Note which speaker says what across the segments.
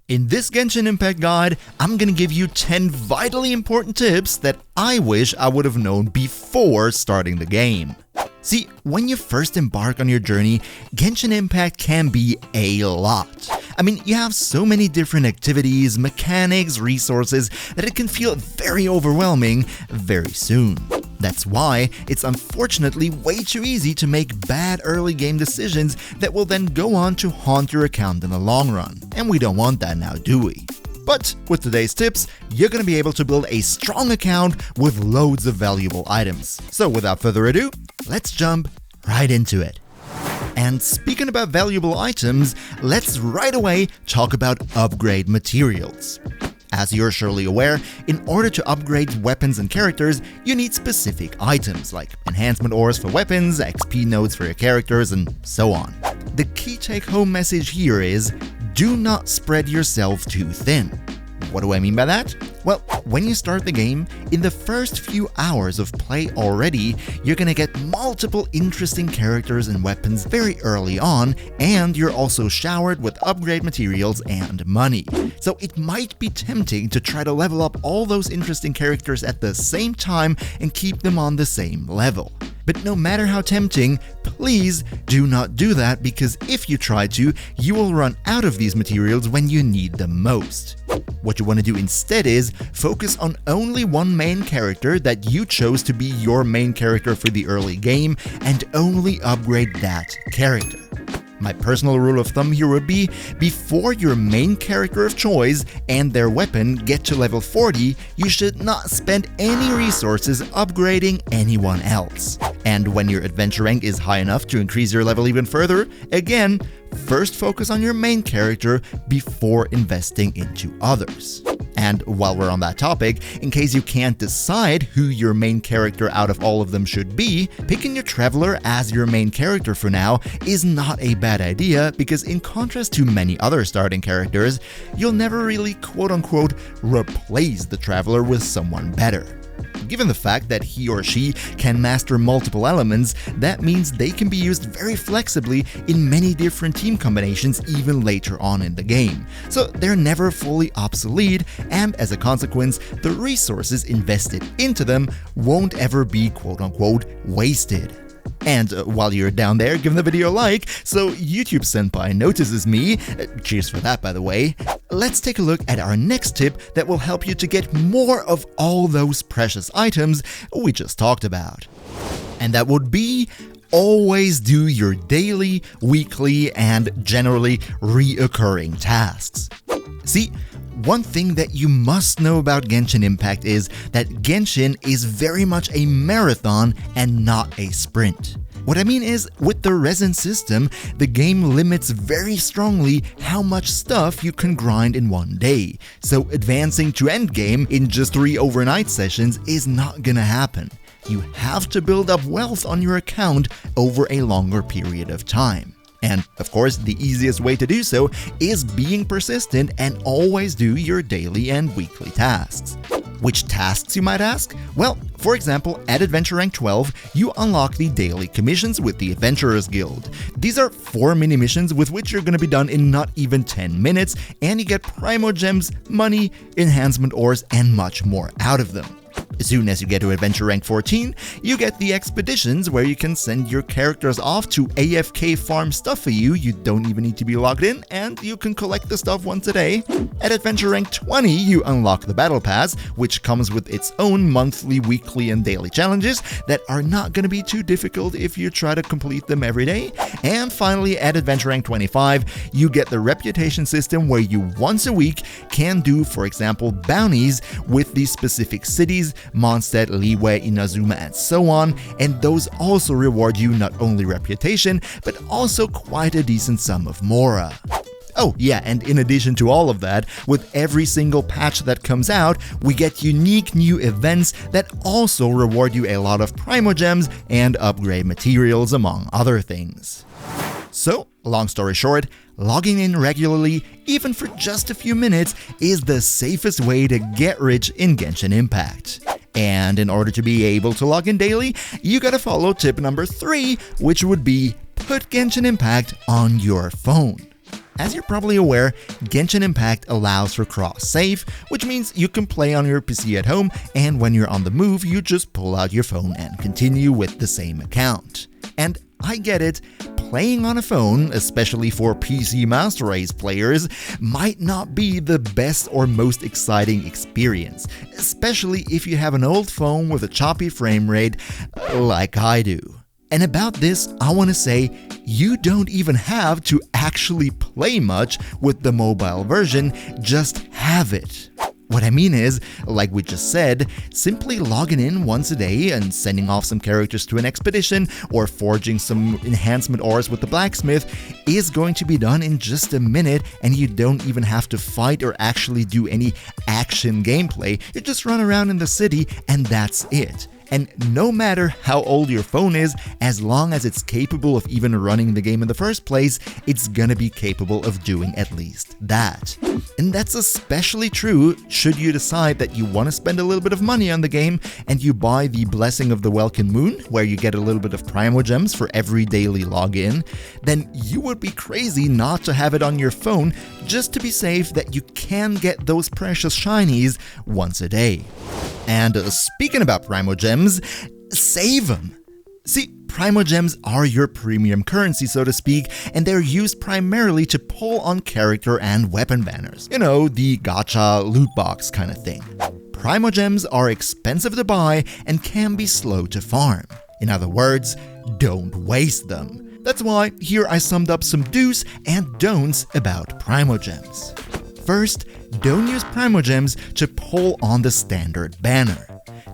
Speaker 1: In this Genshin Impact guide, I'm gonna give you 10 vitally important tips that I wish I would have known before starting the game. See, when you first embark on your journey, Genshin Impact can be a lot. I mean, you have so many different activities, mechanics, resources that it can feel very overwhelming very soon. That's why it's unfortunately way too easy to make bad early game decisions that will then go on to haunt your account in the long run. And we don't want that now, do we? But with today's tips, you're gonna be able to build a strong account with loads of valuable items. So without further ado, let's jump right into it. And speaking about valuable items, let's right away talk about upgrade materials. As you're surely aware, in order to upgrade weapons and characters, you need specific items like enhancement ores for weapons, XP nodes for your characters, and so on. The key take-home message here is, do not spread yourself too thin. What do I mean by that? Well, when you start the game, in the first few hours of play already, you're gonna get multiple interesting characters and weapons very early on, and you're also showered with upgrade materials and money. So it might be tempting to try to level up all those interesting characters at the same time and keep them on the same level. But no matter how tempting, please do not do that, because if you try to, you will run out of these materials when you need them most. What you want to do instead is focus on only one main character that you chose to be your main character for the early game, and only upgrade that character. My personal rule of thumb here would be, before your main character of choice and their weapon get to level 40, you should not spend any resources upgrading anyone else. And when your adventure rank is high enough to increase your level even further, again, first focus on your main character before investing into others. And while we're on that topic, in case you can't decide who your main character out of all of them should be, picking your Traveler as your main character for now is not a bad idea, because in contrast to many other starting characters, you'll never really quote-unquote replace the Traveler with someone better. Given the fact that he or she can master multiple elements, that means they can be used very flexibly in many different team combinations even later on in the game. So they're never fully obsolete, and as a consequence, the resources invested into them won't ever be quote-unquote wasted. And while you're down there, give the video a like so YouTube Senpai notices me. Cheers for that, by the way. Let's take a look at our next tip that will help you to get more of all those precious items we just talked about. And that would be, always do your daily, weekly, and generally reoccurring tasks. See, one thing that you must know about Genshin Impact is that Genshin is very much a marathon and not a sprint. What I mean is, with the resin system, the game limits very strongly how much stuff you can grind in one day, so advancing to endgame in just 3 overnight sessions is not gonna happen. You have to build up wealth on your account over a longer period of time. And of course, the easiest way to do so is being persistent and always do your daily and weekly tasks. Which tasks, you might ask? Well, for example, at Adventure Rank 12, you unlock the daily commissions with the Adventurers Guild. These are 4 mini-missions with which you're gonna be done in not even 10 minutes, and you get Primo Gems, money, enhancement ores, and much more out of them. As soon as you get to Adventure Rank 14, you get the expeditions where you can send your characters off to AFK farm stuff for you. You don't even need to be logged in, and you can collect the stuff once a day. At Adventure Rank 20, you unlock the Battle Pass, which comes with its own monthly, weekly, and daily challenges that are not going to be too difficult if you try to complete them every day. And finally, at Adventure Rank 25, you get the reputation system where you once a week can do, for example, bounties with these specific cities, Mondstadt, Liyue, Inazuma, and so on, and those also reward you not only reputation, but also quite a decent sum of Mora. Oh yeah, and in addition to all of that, with every single patch that comes out, we get unique new events that also reward you a lot of Primo Gems and upgrade materials, among other things. So, long story short, logging in regularly, even for just a few minutes, is the safest way to get rich in Genshin Impact. And in order to be able to log in daily, you gotta follow tip number 3, which would be put Genshin Impact on your phone. As you're probably aware, Genshin Impact allows for cross-save, which means you can play on your PC at home, and when you're on the move, you just pull out your phone and continue with the same account. And I get it, playing on a phone, especially for PC Master Race players, might not be the best or most exciting experience, especially if you have an old phone with a choppy frame rate like I do. And about this, I want to say, you don't even have to actually play much with the mobile version, just have it. What I mean is, like we just said, simply logging in once a day and sending off some characters to an expedition or forging some enhancement ores with the blacksmith is going to be done in just a minute, and you don't even have to fight or actually do any action gameplay. You just run around in the city and that's it. And no matter how old your phone is, as long as it's capable of even running the game in the first place, it's gonna be capable of doing at least that. And that's especially true should you decide that you want to spend a little bit of money on the game and you buy the Blessing of the Welkin Moon, where you get a little bit of Primo Gems for every daily login. Then you would be crazy not to have it on your phone just to be safe that you can get those precious shinies once a day. And speaking about Primo Gems, save them! See, Primo Gems are your premium currency, so to speak, and they're used primarily to pull on character and weapon banners. You know, the gacha loot box kind of thing. Primo Gems are expensive to buy and can be slow to farm. In other words, don't waste them. That's why here I summed up some do's and don'ts about Primo Gems. First, don't use Primo Gems to pull on the standard banner.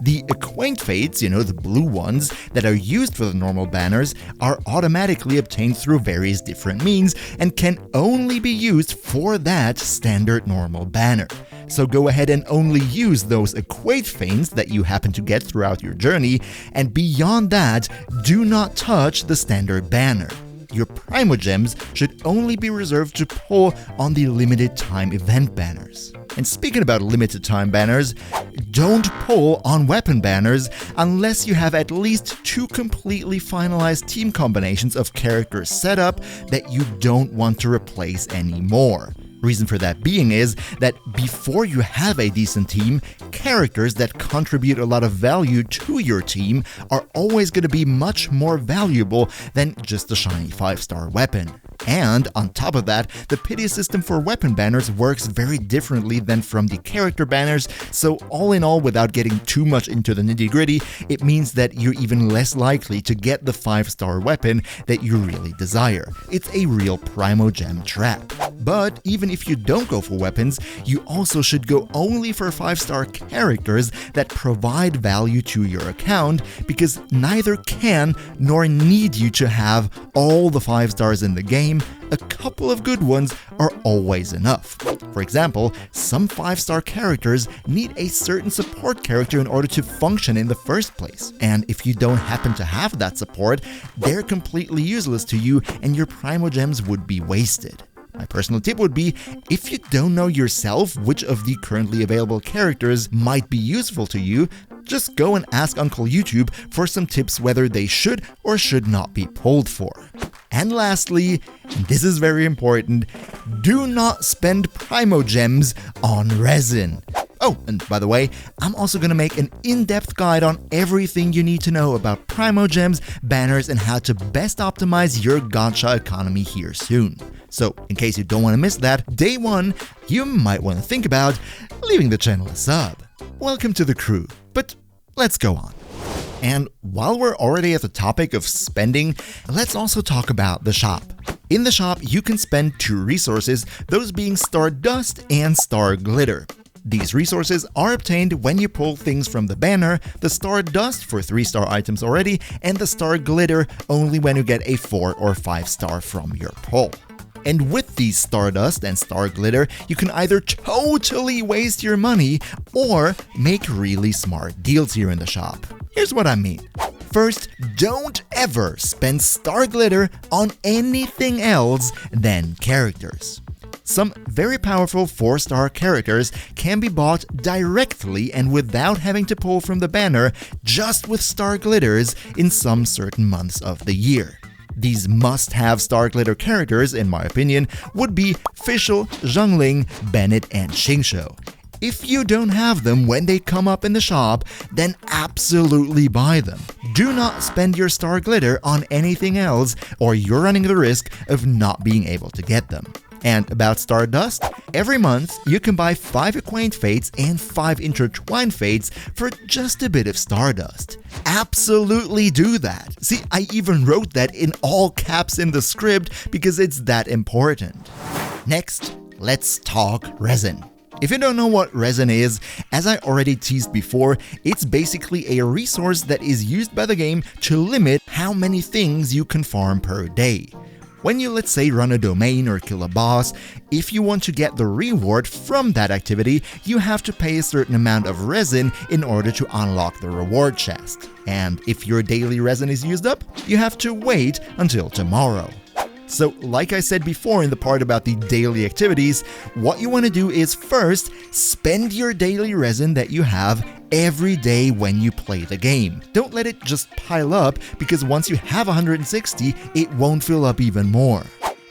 Speaker 1: The Acquaint Fates, the blue ones that are used for the normal banners, are automatically obtained through various different means and can only be used for that standard normal banner. So go ahead and only use those Acquaint Fates that you happen to get throughout your journey, and beyond that, do not touch the standard banner. Your Primo Gems should only be reserved to pull on the limited time event banners. And speaking about limited time banners, don't pull on weapon banners unless you have at least 2 completely finalized team combinations of characters set up that you don't want to replace anymore. Reason for that being is that before you have a decent team, characters that contribute a lot of value to your team are always going to be much more valuable than just a shiny 5-star weapon. And on top of that, the pity system for weapon banners works very differently than from the character banners, so all in all, without getting too much into the nitty-gritty, it means that you're even less likely to get the 5-star weapon that you really desire. It's a real Primo Gem trap. But even if you don't go for weapons, you also should go only for 5-star characters that provide value to your account, because neither can nor need you to have all the 5 stars in the game. A couple of good ones are always enough. For example, some 5-star characters need a certain support character in order to function in the first place. And if you don't happen to have that support, they're completely useless to you and your Primo Gems would be wasted. My personal tip would be, if you don't know yourself which of the currently available characters might be useful to you, just go and ask Uncle YouTube for some tips whether they should or should not be pulled for. And lastly, and this is very important, do not spend Primo Gems on resin. Oh, and by the way, I'm also going to make an in-depth guide on everything you need to know about Primo Gems, banners, and how to best optimize your gacha economy here soon. So, in case you don't want to miss that, day 1, you might want to think about leaving the channel a sub. Welcome to the crew, but let's go on. And while we're already at the topic of spending, let's also talk about the shop. In the shop, you can spend 2 resources, those being Star Dust and Star Glitter. These resources are obtained when you pull things from the banner, the Star Dust for 3-star items already, and the Star Glitter only when you get a 4 or 5-star from your pull. And with these Stardust and Star Glitter, you can either totally waste your money or make really smart deals here in the shop. Here's what I mean. First, don't ever spend Star Glitter on anything else than characters. Some very powerful 4-star characters can be bought directly and without having to pull from the banner, just with Star Glitters in some certain months of the year. These must-have Star Glitter characters, in my opinion, would be Fischl, Zhongling, Bennett, and Xingqiu. If you don't have them when they come up in the shop, then absolutely buy them. Do not spend your Star Glitter on anything else, or you're running the risk of not being able to get them. And about Stardust, every month you can buy 5 Acquaint Fates and 5 Intertwined Fates for just a bit of Stardust. Absolutely do that. See, I even wrote that in all caps in the script because it's that important. Next, let's talk resin. If you don't know what resin is, as I already teased before, it's basically a resource that is used by the game to limit how many things you can farm per day. When you, let's say, run a domain or kill a boss, if you want to get the reward from that activity, you have to pay a certain amount of resin in order to unlock the reward chest. And if your daily resin is used up, you have to wait until tomorrow. So, like I said before in the part about the daily activities, what you want to do is first spend your daily resin that you have every day when you play the game. Don't let it just pile up, because once you have 160, it won't fill up even more.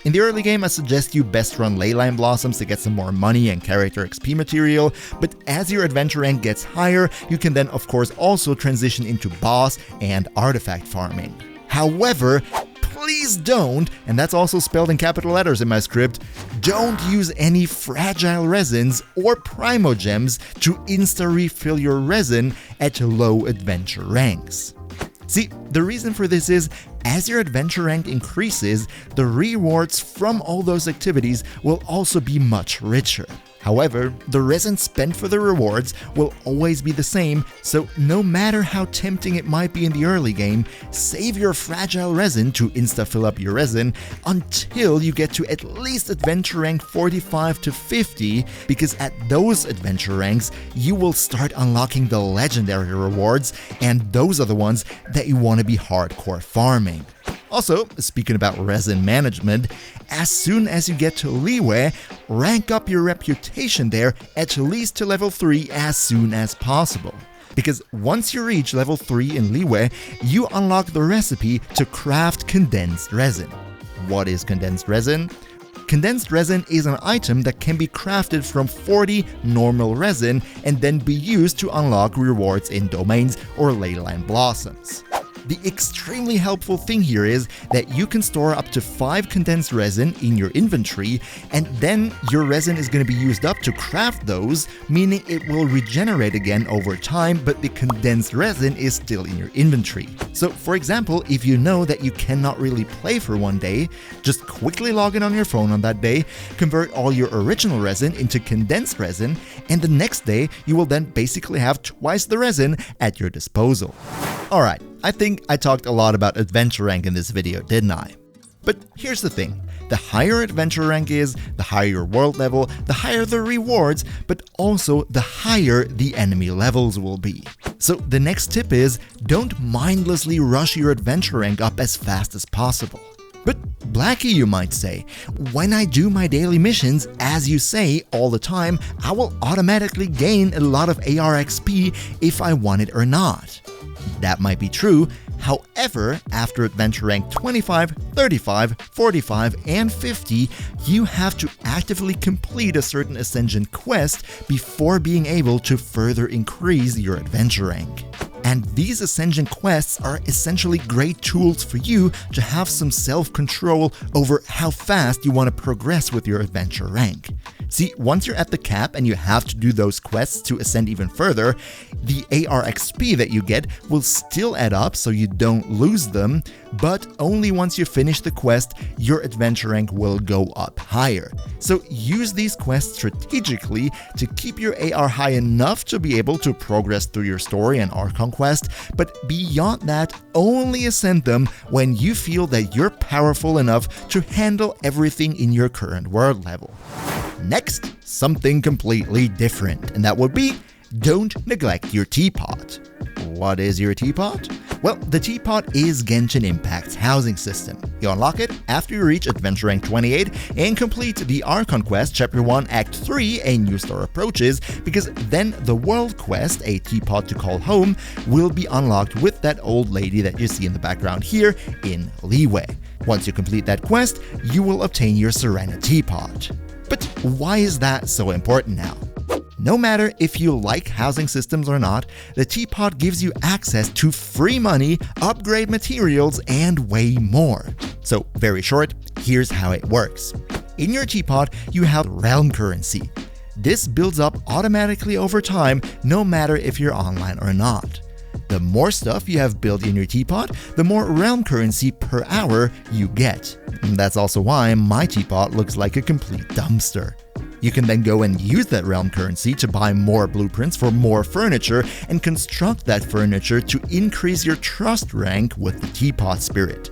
Speaker 1: In the early game, I suggest you best run Leyline Blossoms to get some more money and character XP material, but as your adventure rank gets higher, you can then of course also transition into boss and artifact farming. However, please don't, and that's also spelled in capital letters in my script, don't use any fragile resins or primogems to insta-refill your resin at low adventure ranks. See, the reason for this is, as your adventure rank increases, the rewards from all those activities will also be much richer. However, the resin spent for the rewards will always be the same, so no matter how tempting it might be in the early game, save your fragile resin to insta-fill up your resin until you get to at least adventure rank 45 to 50, because at those adventure ranks, you will start unlocking the legendary rewards, and those are the ones that you want to be hardcore farming. Also, speaking about resin management, as soon as you get to Liyue, rank up your reputation there at least to level 3 as soon as possible. Because once you reach level 3 in Liyue, you unlock the recipe to craft condensed resin. What is condensed resin? Condensed resin is an item that can be crafted from 40 normal resin and then be used to unlock rewards in domains or Leyline Blossoms. The extremely helpful thing here is that you can store up to 5 condensed resin in your inventory, and then your resin is going to be used up to craft those, meaning it will regenerate again over time, but the condensed resin is still in your inventory. So for example, if you know that you cannot really play for one day, just quickly log in on your phone on that day, convert all your original resin into condensed resin, and the next day you will then basically have twice the resin at your disposal. Alright, I think I talked a lot about adventure rank in this video, didn't I? But here's the thing, the higher adventure rank is, the higher your world level, the higher the rewards, but also the higher the enemy levels will be. So the next tip is, don't mindlessly rush your adventure rank up as fast as possible. But Blacky, you might say, when I do my daily missions, as you say all the time, I will automatically gain a lot of AR XP if I want it or not. That might be true, however, after adventure rank 25, 35, 45, and 50, you have to actively complete a certain Ascension quest before being able to further increase your adventure rank. And these Ascension quests are essentially great tools for you to have some self-control over how fast you want to progress with your adventure rank. See, once you're at the cap and you have to do those quests to ascend even further, the AR XP that you get will still add up so you don't lose them, but only once you finish the quest, your adventure rank will go up higher. So use these quests strategically to keep your AR high enough to be able to progress through your story and Archon quest, but beyond that, only ascend them when you feel that you're powerful enough to handle everything in your current world level. Next, something completely different, and that would be, don't neglect your teapot. What is your teapot? Well, the teapot is Genshin Impact's housing system. You unlock it after you reach adventure rank 28 and complete the Archon quest Chapter 1 Act 3 A New Star Approaches, because then the world quest, A Teapot to Call Home, will be unlocked with that old lady that you see in the background here in Liyue. Once you complete that quest, you will obtain your Serena teapot. But why is that so important now? No matter if you like housing systems or not, the teapot gives you access to free money, upgrade materials, and way more. So, very short, here's how it works. In your teapot, you have realm currency. This builds up automatically over time, no matter if you're online or not. The more stuff you have built in your teapot, the more realm currency per hour you get. And that's also why my teapot looks like a complete dumpster. You can then go and use that realm currency to buy more blueprints for more furniture and construct that furniture to increase your trust rank with the teapot spirit.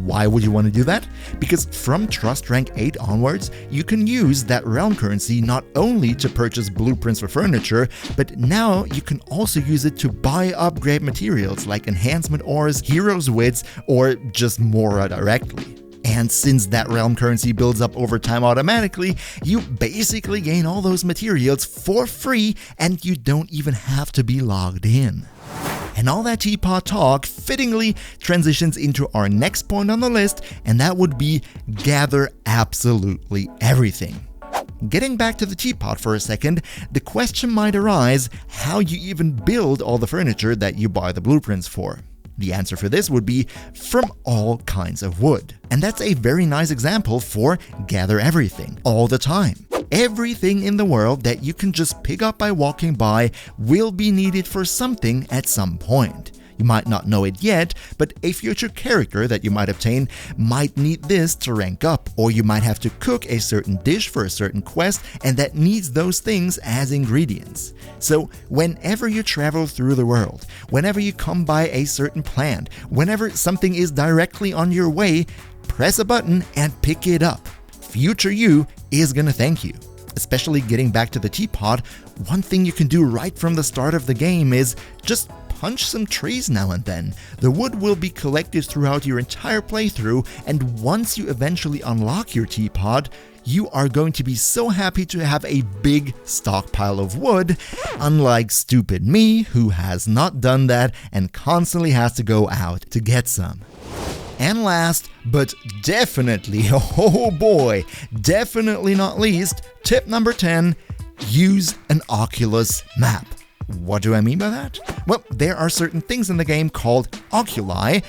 Speaker 1: Why would you want to do that? Because from trust rank 8 onwards, you can use that realm currency not only to purchase blueprints for furniture, but now you can also use it to buy upgrade materials like enhancement ores, heroes wits, or just more directly. And since that realm currency builds up over time automatically, you basically gain all those materials for free and you don't even have to be logged in. And all that teapot talk fittingly transitions into our next point on the list, and that would be gather absolutely everything. Getting back to the teapot for a second, the question might arise how you even build all the furniture that you buy the blueprints for. The answer for this would be from all kinds of wood. And that's a very nice example for gather everything, all the time. Everything in the world that you can just pick up by walking by will be needed for something at some point. You might not know it yet, but a future character that you might obtain might need this to rank up, or you might have to cook a certain dish for a certain quest and that needs those things as ingredients. So whenever you travel through the world, whenever you come by a certain plant, whenever something is directly on your way, press a button and pick it up. Future you is gonna thank you. Especially getting back to the teapot, one thing you can do right from the start of the game is just punch some trees now and then. The wood will be collected throughout your entire playthrough, and once you eventually unlock your teapot, you are going to be so happy to have a big stockpile of wood, unlike stupid me, who has not done that and constantly has to go out to get some. And last, but definitely, oh boy, definitely not least, tip number 10, use an Oculus map. What do I mean by that? Well, there are certain things in the game called oculi,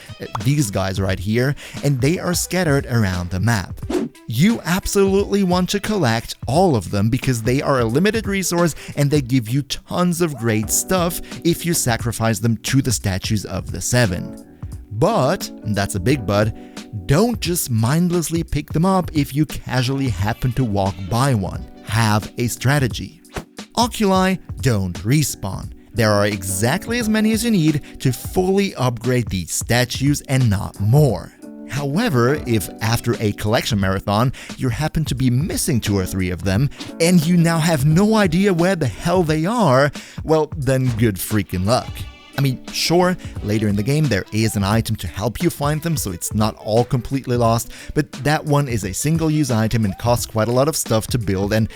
Speaker 1: these guys right here, and they are scattered around the map. You absolutely want to collect all of them because they are a limited resource and they give you tons of great stuff if you sacrifice them to the statues of the 7. But, and that's a big but, don't just mindlessly pick them up if you casually happen to walk by one. Have a strategy. Oculi don't respawn. There are exactly as many as you need to fully upgrade these statues and not more. However, if after a collection marathon you happen to be missing 2 or 3 of them, and you now have no idea where the hell they are, well then good freaking luck. I mean, sure, later in the game there is an item to help you find them, so it's not all completely lost, but that one is a single-use item and costs quite a lot of stuff to build, and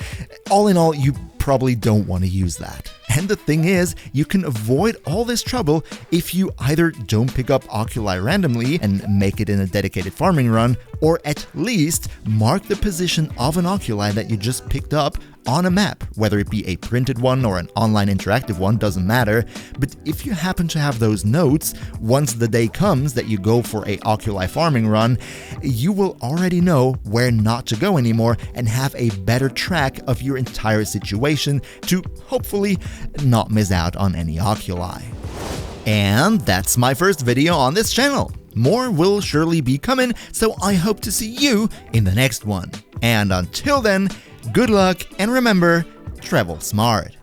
Speaker 1: all in all, you probably don't want to use that. And the thing is, you can avoid all this trouble if you either don't pick up oculi randomly and make it in a dedicated farming run, or at least mark the position of an oculi that you just picked up on a map, whether it be a printed one or an online interactive one, doesn't matter. But if you happen to have those notes, once the day comes that you go for a oculi farming run, you will already know where not to go anymore and have a better track of your entire situation to hopefully not miss out on any oculi. And that's my first video on this channel. More will surely be coming, so I hope to see you in the next one. And until then, good luck, and remember, travel smart.